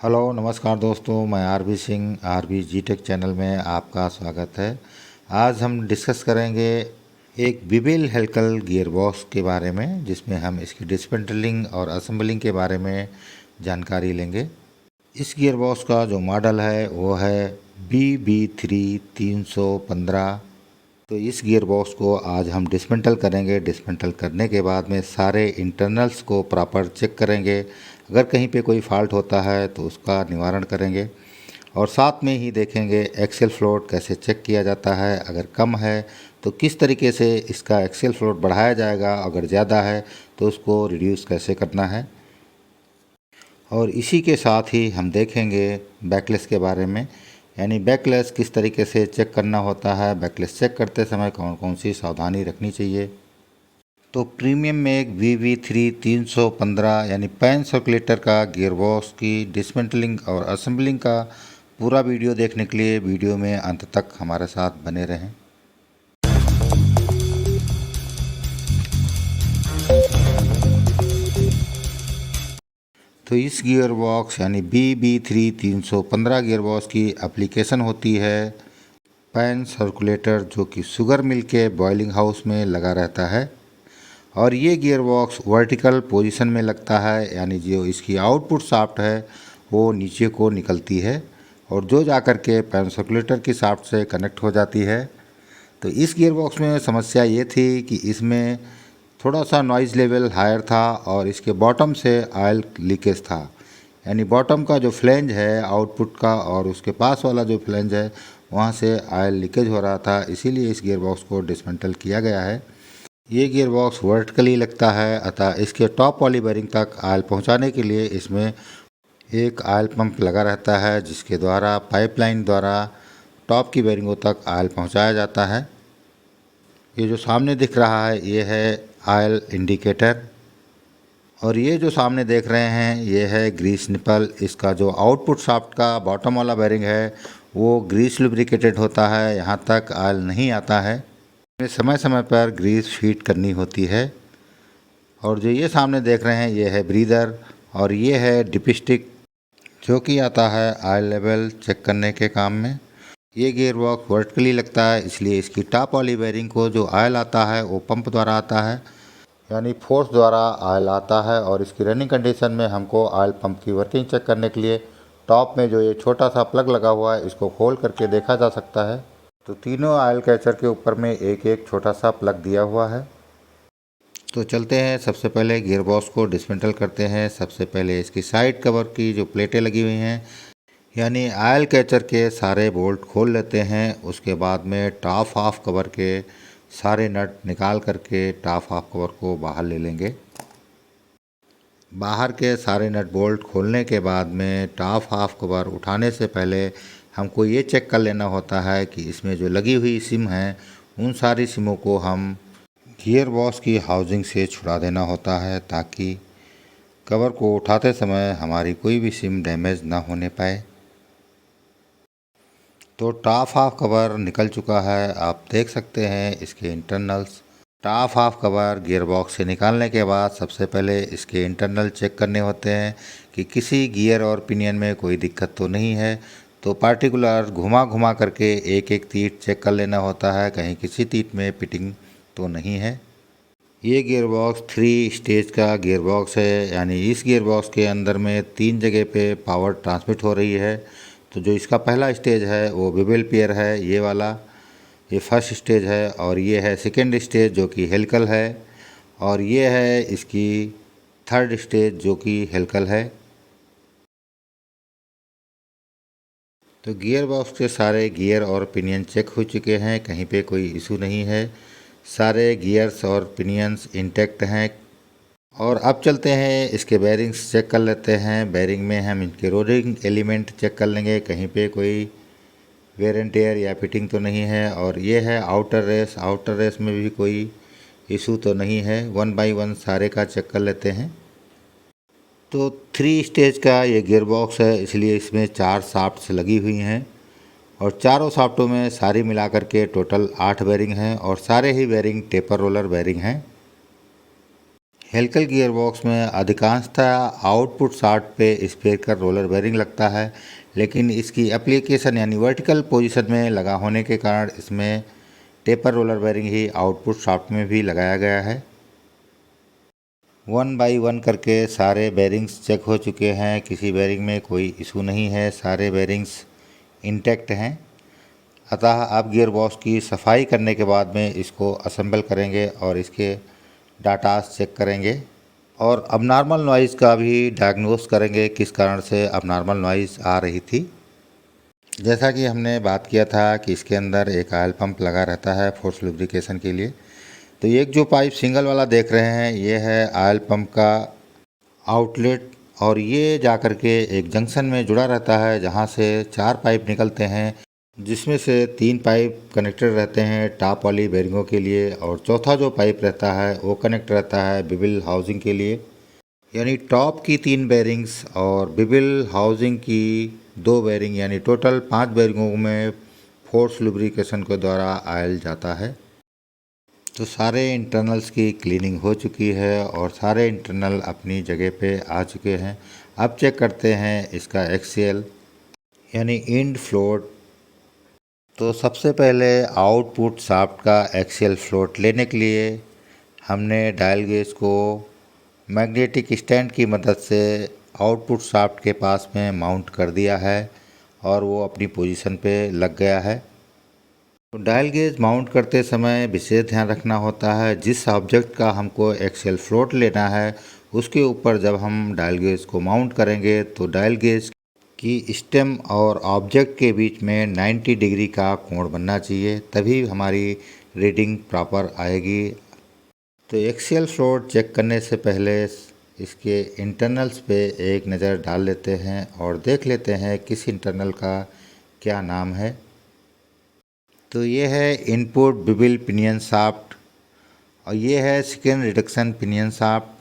Hello नमस्कार दोस्तों, मैं आरबी सिंह आरबी जी टेक चैनल में आपका स्वागत है। आज हम डिस्कस करेंगे एक बिबेल हेलिकल गियर बॉक्स के बारे में, जिसमें हम इसकी डिस्मेंटलिंग और असेंबलिंग के बारे में जानकारी लेंगे। इस गियर बॉक्स का जो मॉडल है वो है BB3 315। तो इस गियर बॉक्स को आज हम डिसमेंटल करेंगे। डिसमेंटल करने के बाद में सारे इंटरनल्स को प्रॉपर चेक करेंगे। अगर कहीं पे कोई फॉल्ट होता है तो उसका निवारण करेंगे और साथ में ही देखेंगे एक्सेल फ्लोट कैसे चेक किया जाता है। अगर कम है तो किस तरीके से इसका एक्सेल फ्लोट बढ़ाया जाएगा, अगर ज़्यादा है तो उसको रिड्यूस कैसे करना है। और इसी के साथ ही हम देखेंगे बैकलेस के बारे में, यानी बैकलेस किस तरीके से चेक करना होता है, बैकलेस चेक करते समय कौन कौन सी सावधानी रखनी चाहिए। तो प्रीमियम में एक BB3 315 यानी पैन सर्कुलेटर का गियरबॉक्स की डिसमेंटलिंग और असेंबलिंग का पूरा वीडियो देखने के लिए वीडियो में अंत तक हमारे साथ बने रहें। तो इस गियर बॉक्स यानी BB3 315 गियर बॉक्स की एप्लीकेशन होती है पैन सर्कुलेटर, जो कि शुगर मिल के बॉइलिंग हाउस में लगा रहता है। और ये गियर बॉक्स वर्टिकल पोजीशन में लगता है, यानी जो इसकी आउटपुट शाफ्ट है वो नीचे को निकलती है और जो जाकर के पैन सर्कुलेटर की शाफ्ट से कनेक्ट हो जाती है। तो इस गियर बॉक्स में समस्या ये थी कि इसमें थोड़ा सा नॉइज़ लेवल हायर था और इसके बॉटम से ऑयल लीकेज था, यानी बॉटम का जो फ्लेंज है आउटपुट का और उसके पास वाला जो फ्लेंज है वहाँ से ऑयल लीकेज हो रहा था। इसीलिए इस गियर बॉक्स को डिसमेंटल किया गया है। ये गियर बॉक्स वर्टिकली लगता है, अतः इसके टॉप वाली बेरिंग तक ऑयल पहुँचाने के लिए इसमें एक ऑयल पंप लगा रहता है, जिसके द्वारा पाइपलाइन द्वारा टॉप की बेरिंगों तक ऑयल पहुँचाया जाता है। ये जो सामने दिख रहा है ये है ऑयल इंडिकेटर और ये जो सामने देख रहे हैं ये है ग्रीस निपल। इसका जो आउटपुट शाफ्ट का बॉटम वाला बेरिंग है वो ग्रीस लुब्रिकेटेड होता है, यहाँ तक ऑयल नहीं आता है। समय समय पर ग्रीस फीड करनी होती है। और जो ये सामने देख रहे हैं ये है ब्रीदर और ये है डिपस्टिक, जो कि आता है ऑयल लेवल चेक करने के काम में। ये गियर बॉक्स वर्टिकली लगता है, इसलिए इसकी टॉप वाली बेरिंग को जो ऑयल आता है वो पंप द्वारा आता है, यानी फोर्स द्वारा ऑयल आता है। और इसकी रनिंग कंडीशन में हमको ऑयल पंप की वर्किंग चेक करने के लिए टॉप में जो ये छोटा सा प्लग लगा हुआ है इसको खोल करके देखा जा सकता है। तो तीनों ऑयल कैचर के ऊपर में एक एक छोटा सा प्लग दिया हुआ है। तो चलते हैं, सबसे पहले गियर बॉक्स को डिसमेंटल करते हैं। सबसे पहले इसकी साइड कवर की जो प्लेटें लगी हुई हैं, यानी ऑयल कैचर के सारे बोल्ट खोल लेते हैं। उसके बाद में टॉप हाफ कवर के सारे नट निकाल करके टॉप हाफ कवर को बाहर ले लेंगे। बाहर के सारे नट बोल्ट खोलने के बाद में टॉप हाफ कवर उठाने से पहले हमको ये चेक कर लेना होता है कि इसमें जो लगी हुई सिम है उन सारी सिमों को हम गियर बॉक्स की हाउसिंग से छुड़ा देना होता है, ताकि कवर को उठाते समय हमारी कोई भी सिम डैमेज ना होने पाए। तो टॉप हाफ कवर निकल चुका है, आप देख सकते हैं इसके internals. Top half cover gear box से निकालने के बाद सबसे पहले इसके इंटरनल चेक करने होते हैं कि किसी गियर और पिनियन में कोई दिक्कत तो नहीं है। तो पार्टिकुलर घुमा घुमा करके एक एक तीत चेक कर लेना होता है, कहीं किसी तीत में फिटिंग तो नहीं है। ये गियर बॉक्स 3 स्टेज का गियर बॉक्स है, यानी इस गियर बॉक्स के अंदर में 3 जगह पे पावर ट्रांसमिट हो रही है। तो जो इसका पहला स्टेज है वो बिबेल पेयर है, ये वाला, ये फर्स्ट स्टेज है। और ये है सेकेंड स्टेज जो कि हेलिकल है, और ये है इसकी थर्ड स्टेज जो कि हेलिकल है। तो गियर बॉक्स के सारे गियर और पिनियन चेक हो चुके हैं, कहीं पे कोई इशू नहीं है, सारे गियर्स और पिनियंस इंटैक्ट हैं। और अब चलते हैं इसके बेरिंग्स चेक कर लेते हैं। बेरिंग में हम इनके रोलिंग एलिमेंट चेक कर लेंगे, कहीं पे कोई वेयर एंड टेयर या फिटिंग तो नहीं है। और ये है आउटर रेस, आउटर रेस में भी कोई इशू तो नहीं है। 1 बाय 1 सारे का चेक कर लेते हैं। तो 3 स्टेज का ये गियर बॉक्स है, इसलिए इसमें 4 शाफ्ट्स लगी हुई हैं और चारों शाफ्टों में सारी मिला करके टोटल 8 बेरिंग हैं और सारे ही बेरिंग टेपर रोलर बेरिंग हैं। हेलिकल गियरबॉक्स में अधिकांशतः आउटपुट शाफ्ट पे स्फेरिकल रोलर बेरिंग लगता है, लेकिन इसकी एप्लीकेशन यानी वर्टिकल पोजीशन में लगा होने के कारण इसमें टेपर रोलर बेरिंग ही आउटपुट शाफ्ट में भी लगाया गया है। 1 बाई 1 करके सारे बेरिंग्स चेक हो चुके हैं, किसी बेरिंग में कोई इशू नहीं है, सारे बेरिंग्स इंटैक्ट हैं। अतः अब गियरबॉक्स की सफाई करने के बाद में इसको असेंबल करेंगे और इसके डाटास चेक करेंगे और अबनॉर्मल नॉइज़ का भी डायग्नोस करेंगे, किस कारण से अबनॉर्मल नॉइज़ आ रही थी। जैसा कि हमने बात किया था कि इसके अंदर एक ऑयल पंप लगा रहता है फोर्स लुब्रिकेशन के लिए। तो एक जो पाइप सिंगल वाला देख रहे हैं ये है ऑयल पंप का आउटलेट, और ये जाकर के एक जंक्शन में जुड़ा रहता है जहाँ से 4 पाइप निकलते हैं, जिसमें से 3 पाइप कनेक्टेड रहते हैं टॉप वाली बेरिंगों के लिए और चौथा जो पाइप रहता है वो कनेक्ट रहता है बिबिल हाउसिंग के लिए। यानी टॉप की 3 बेरिंग्स और बिबिल हाउसिंग की 2 बेरिंग, यानी टोटल 5 बेरिंगों में फोर्स लुब्रिकेशन के द्वारा ऑयल जाता है। तो सारे इंटरनल्स की क्लीनिंग हो चुकी है और सारे इंटरनल अपनी जगह पे आ चुके हैं। अब चेक करते हैं इसका एक्सियल यानी इंड फ्लोट। तो सबसे पहले आउटपुट शाफ्ट का एक्सियल फ्लोट लेने के लिए हमने डायल गेज को मैग्नेटिक स्टैंड की मदद से आउटपुट शाफ्ट के पास में माउंट कर दिया है और वो अपनी पोजीशन पे लग गया है। तो डायल गेज माउंट करते समय विशेष ध्यान रखना होता है, जिस ऑब्जेक्ट का हमको एक्सियल फ्लोट लेना है उसके ऊपर जब हम डायल गेज को माउंट करेंगे तो डायल गेज की स्टेम और ऑब्जेक्ट के बीच में 90 डिग्री का कोण बनना चाहिए, तभी हमारी रीडिंग प्रॉपर आएगी। तो एक्सियल फ्लोट चेक करने से पहले इसके इंटरनल्स पे एक नज़र डाल लेते हैं और देख लेते हैं किस इंटरनल का क्या नाम है। तो ये है इनपुट बिबिल पिनियन शाफ्ट और ये है सेकेंड रिडक्शन पिनियन शाफ्ट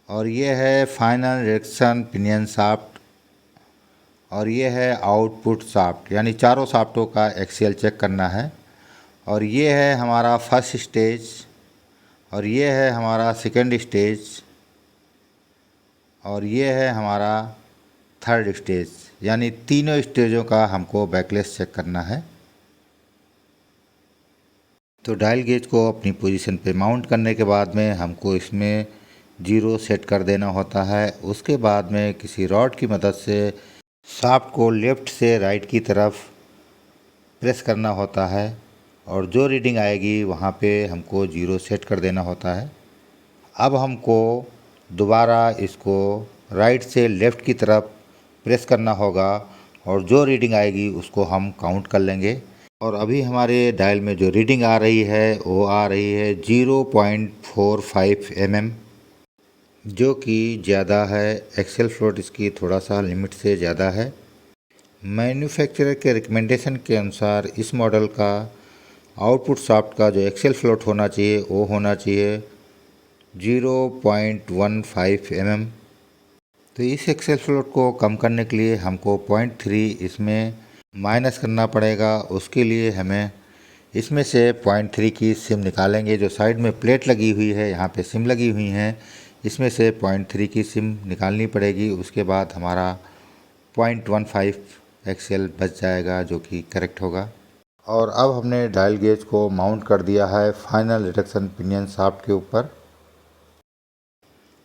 और ये है फाइनल रिडक्शन पिनियन शाफ्ट और ये है आउटपुट शाफ्ट, यानी चारों शाफ्टों का एक्सियल चेक करना है। और ये है हमारा फर्स्ट स्टेज और ये है हमारा सेकेंड स्टेज और ये है हमारा थर्ड स्टेज, यानी तीनों स्टेजों का हमको बैकलेस चेक करना है। तो डायल गेज को अपनी पोजीशन पे माउंट करने के बाद में हमको इसमें 0 सेट कर देना होता है। उसके बाद में किसी रॉड की मदद से शाफ्ट को लेफ़्ट से राइट की तरफ प्रेस करना होता है और जो रीडिंग आएगी वहाँ पे हमको 0 सेट कर देना होता है। अब हमको दोबारा इसको राइट से लेफ़्ट की तरफ प्रेस करना होगा और जो रीडिंग आएगी उसको हम काउंट कर लेंगे। और अभी हमारे डायल में जो रीडिंग आ रही है वो आ रही है 0.45 mm, जो कि ज़्यादा है। एक्सेल फ्लोट इसकी थोड़ा सा लिमिट से ज़्यादा है। मैन्युफैक्चरर के रिकमेंडेशन के अनुसार इस मॉडल का आउटपुट शाफ्ट का जो एक्सेल फ्लोट होना चाहिए वो होना चाहिए 0.15 mm। तो इस एक्सेल फ्लोट को कम करने के लिए हमको 0.3 इसमें माइनस करना पड़ेगा। उसके लिए हमें इसमें से 0.3 की सिम निकालेंगे। जो साइड में प्लेट लगी हुई है, यहाँ पे सिम लगी हुई हैं, इसमें से 0.3 की सिम निकालनी पड़ेगी। उसके बाद हमारा 0.15 एक्सेल बच जाएगा, जो कि करेक्ट होगा। और अब हमने डायल गेज को माउंट कर दिया है फाइनल रिडक्शन पिनियन शाफ्ट के ऊपर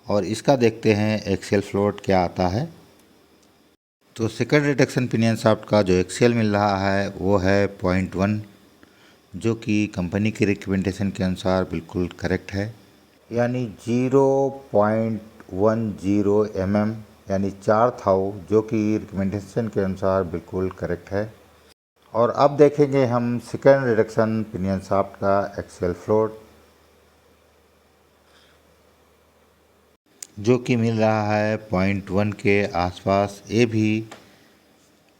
और इसका देखते हैं एक्सेल फ्लोट क्या आता है। तो सेकंड रिडक्शन पिनियन शाफ्ट का जो एक्सेल मिल रहा है वो है 0.1, जो कि कंपनी की रिकमेंडेशन के अनुसार बिल्कुल करेक्ट है, यानी 0.10 mm, यानी 4 थाउ, जो कि रिकमेंडेशन के अनुसार बिल्कुल करेक्ट है। और अब देखेंगे हम सेकंड रिडक्शन पिनियन शाफ्ट का एक्सेल फ्लोट, जो कि मिल रहा है 0.1 के आसपास। ये भी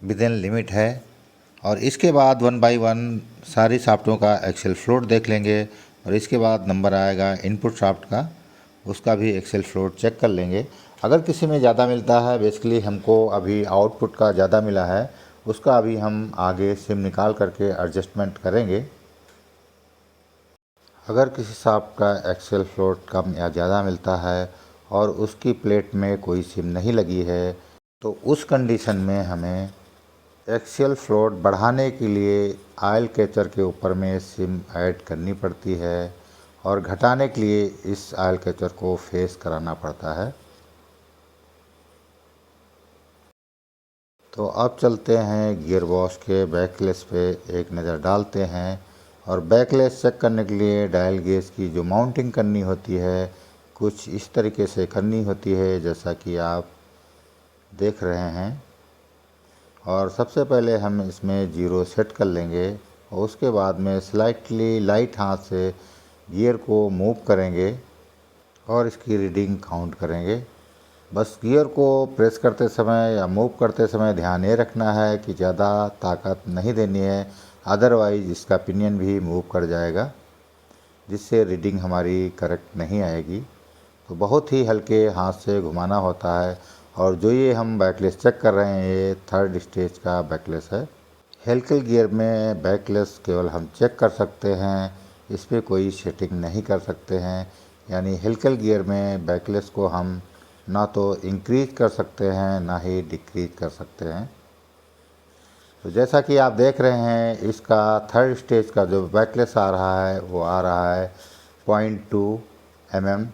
विदिन लिमिट है। और इसके बाद 1 बाई 1 सारी शाफ्टों का एक्सेल फ्लोट देख लेंगे और इसके बाद नंबर आएगा इनपुट शाफ्ट का, उसका भी एक्सेल फ्लोट चेक कर लेंगे। अगर किसी में ज़्यादा मिलता है, बेसिकली हमको अभी आउटपुट का ज़्यादा मिला है, उसका अभी हम आगे सिम निकाल करके एडजस्टमेंट करेंगे। अगर किसी शाफ्ट का एक्सेल फ्लोट कम या ज़्यादा मिलता है और उसकी प्लेट में कोई सिम नहीं लगी है तो उस कंडीशन में हमें एक्सियल फ्लोट बढ़ाने के लिए ऑयल कैचर के ऊपर में सिम ऐड करनी पड़ती है और घटाने के लिए इस ऑयल कैचर को फेस कराना पड़ता है। तो अब चलते हैं गियर बॉक्स के बैकलेस पे एक नज़र डालते हैं और बैकलेस चेक करने के लिए डायल गेज की जो माउंटिंग करनी होती है कुछ इस तरीके से करनी होती है जैसा कि आप देख रहे हैं। और सबसे पहले हम इसमें जीरो सेट कर लेंगे और उसके बाद में स्लाइटली लाइट हाथ से गियर को मूव करेंगे और इसकी रीडिंग काउंट करेंगे। बस गियर को प्रेस करते समय या मूव करते समय ध्यान ये रखना है कि ज़्यादा ताकत नहीं देनी है, अदरवाइज इसका पिनियन भी मूव कर जाएगा जिससे रीडिंग हमारी करेक्ट नहीं आएगी। तो बहुत ही हल्के हाथ से घुमाना होता है। और जो ये हम बैकलेस चेक कर रहे हैं ये थर्ड स्टेज का बैकलेस है। हेलिकल गियर में बैकलेस केवल हम चेक कर सकते हैं, इस पर कोई सेटिंग नहीं कर सकते हैं। यानी हेलिकल गियर में बैकलेस को हम ना तो इंक्रीज कर सकते हैं ना ही डिक्रीज कर सकते हैं। तो जैसा कि आप देख रहे हैं इसका थर्ड स्टेज का जो बैकलेस आ रहा है वो आ रहा है 0.2 mm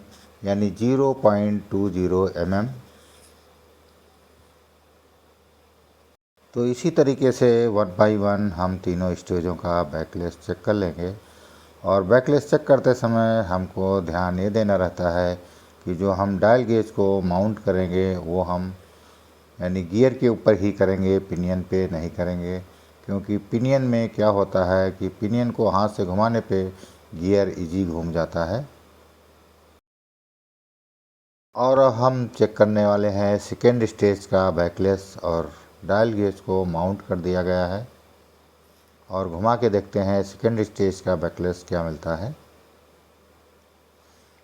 यानी 0.20 mm। तो इसी तरीके से वन बाई वन हम तीनों स्टेजों का बैकलेस चेक कर लेंगे। और बैकलेस चेक करते समय हमको ध्यान ये देना रहता है कि जो हम डायल गेज को माउंट करेंगे वो हम यानी गियर के ऊपर ही करेंगे, पिनियन पे नहीं करेंगे। क्योंकि पिनियन में क्या होता है कि पिनियन को हाथ से घुमाने पे गियर इजी घूम जाता है। और हम चेक करने वाले हैं सेकेंड स्टेज का बैकलेस और डायल गेज को माउंट कर दिया गया है और घुमा के देखते हैं सेकेंड स्टेज का बैकलेस क्या मिलता है।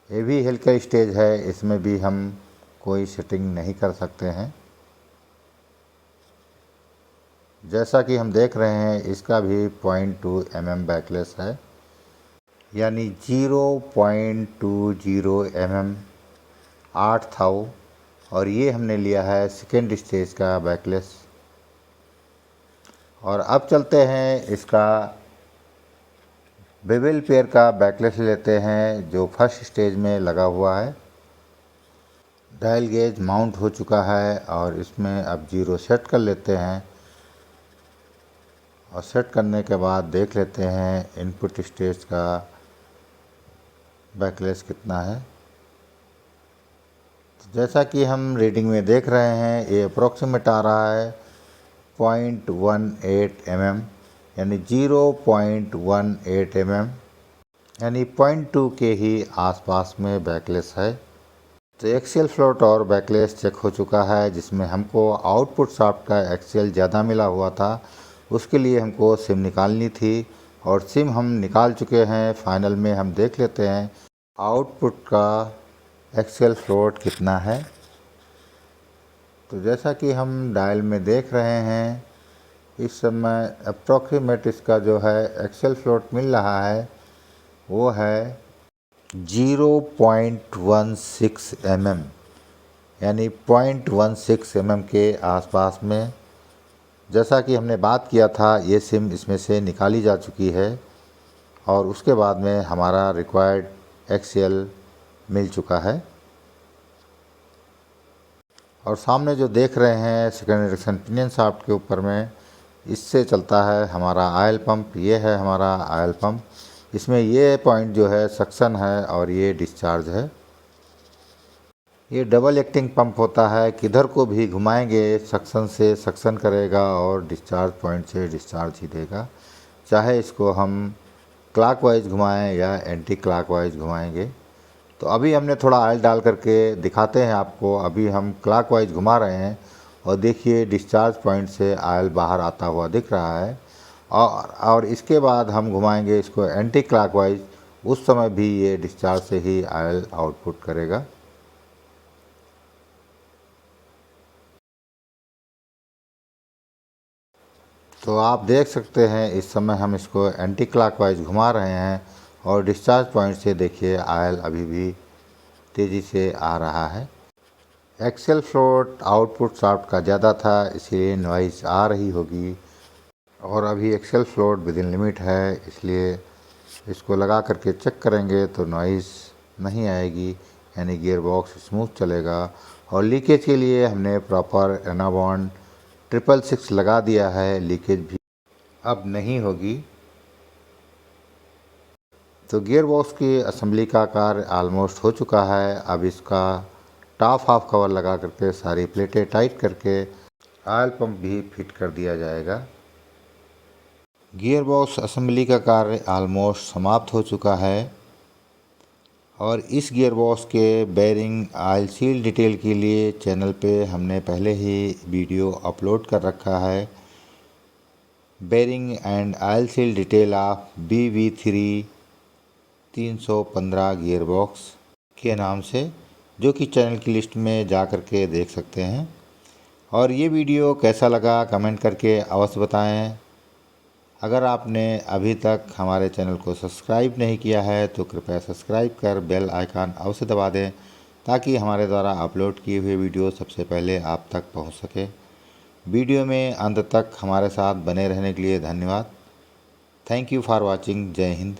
ये भी हेलिकल स्टेज है, इसमें भी हम कोई सेटिंग नहीं कर सकते हैं। जैसा कि हम देख रहे हैं इसका भी 0.2 mm बैकलेस है यानी 0.20 mm 8 था। और ये हमने लिया है सेकेंड स्टेज का बैकलेस। और अब चलते हैं इसका बेवल पेयर का बैकलेस लेते हैं जो फर्स्ट स्टेज में लगा हुआ है। डायल गेज माउंट हो चुका है और इसमें अब जीरो सेट कर लेते हैं और सेट करने के बाद देख लेते हैं इनपुट स्टेज का बैकलेस कितना है। तो जैसा कि हम रीडिंग में देख रहे हैं ये अप्रोक्सीमेट आ रहा है 0.18 mm यानी 0.18 mm यानी 0.2 के ही आसपास में बैकलेस है। तो एक्सियल फ्लोट और बैकलेस चेक हो चुका है जिसमें हमको आउटपुट शाफ्ट का एक्सियल ज़्यादा मिला हुआ था, उसके लिए हमको सिम निकालनी थी और सिम हम निकाल चुके हैं। फाइनल में हम देख लेते हैं आउटपुट का एक्सियल फ्लोट कितना है। तो जैसा कि हम डायल में देख रहे हैं इस समय अप्रॉक्सीमेट इसका जो है एक्सियल फ्लोट मिल रहा है वो है 0.16 mm यानी 0.16 mm के आसपास में। जैसा कि हमने बात किया था ये सिम इसमें से निकाली जा चुकी है और उसके बाद में हमारा रिक्वायर्ड एक्सियल मिल चुका है। और सामने जो देख रहे हैं सेकेंड डायरेक्शन पिनियन शाफ्ट के ऊपर में इससे चलता है हमारा ऑयल पंप। ये है हमारा ऑयल पंप, इसमें ये पॉइंट जो है सक्शन है और ये डिस्चार्ज है। ये डबल एक्टिंग पंप होता है, किधर को भी घुमाएंगे सक्शन से सक्शन करेगा और डिस्चार्ज पॉइंट से डिस्चार्ज ही देगा, चाहे इसको हम क्लॉकवाइज घुमाएं या एंटी क्लॉकवाइज घुमाएंगे। तो अभी हमने थोड़ा ऑयल डाल करके दिखाते हैं आपको। अभी हम क्लॉकवाइज घुमा रहे हैं और देखिए डिस्चार्ज पॉइंट से ऑयल बाहर आता हुआ दिख रहा है। और इसके बाद हम घुमाएंगे इसको एंटी क्लॉकवाइज, उस समय भी ये डिस्चार्ज से ही ऑयल आउटपुट करेगा। तो आप देख सकते हैं इस समय हम इसको एंटी क्लॉकवाइज घुमा रहे हैं और डिस्चार्ज पॉइंट से देखिए आयल अभी भी तेज़ी से आ रहा है। एक्सेल फ्लोट आउटपुट शाफ्ट का ज़्यादा था, इसलिए नॉइज़ आ रही होगी और अभी axle float within limit है, इसलिए इसको लगा करके चेक करेंगे तो नॉइज़ नहीं आएगी, यानी गियर बॉक्स स्मूथ चलेगा। और लीकेज के लिए हमने प्रॉपर एनाबॉन्ड 666 लगा दिया है, लीकेज भी अब नहीं होगी। तो गियर बॉक्स की असेंबली का कार्य ऑलमोस्ट हो चुका है। अब इसका टॉप हाफ कवर लगा करके सारी प्लेटें टाइट करके ऑयल पंप भी फिट कर दिया जाएगा। गियर बॉक्स असेंबली का कार्य ऑलमोस्ट समाप्त हो चुका है और इस गियर बॉक्स के बेरिंग ऑयल सील डिटेल के लिए चैनल पे हमने पहले ही वीडियो अपलोड कर रखा है। Bearing and oil seal detail of BB3 315 gear box के नाम से, जो कि चैनल की लिस्ट में जा कर के देख सकते हैं। और ये वीडियो कैसा लगा कमेंट करके अवश्य बताएं। अगर आपने अभी तक हमारे चैनल को सब्सक्राइब नहीं किया है तो कृपया सब्सक्राइब कर बेल आइकन अवश्य दबा दें, ताकि हमारे द्वारा अपलोड किए हुए वीडियो सबसे पहले आप तक पहुंच सके। वीडियो में अंत तक हमारे साथ बने रहने के लिए धन्यवाद। Thank you for watching. जय हिंद।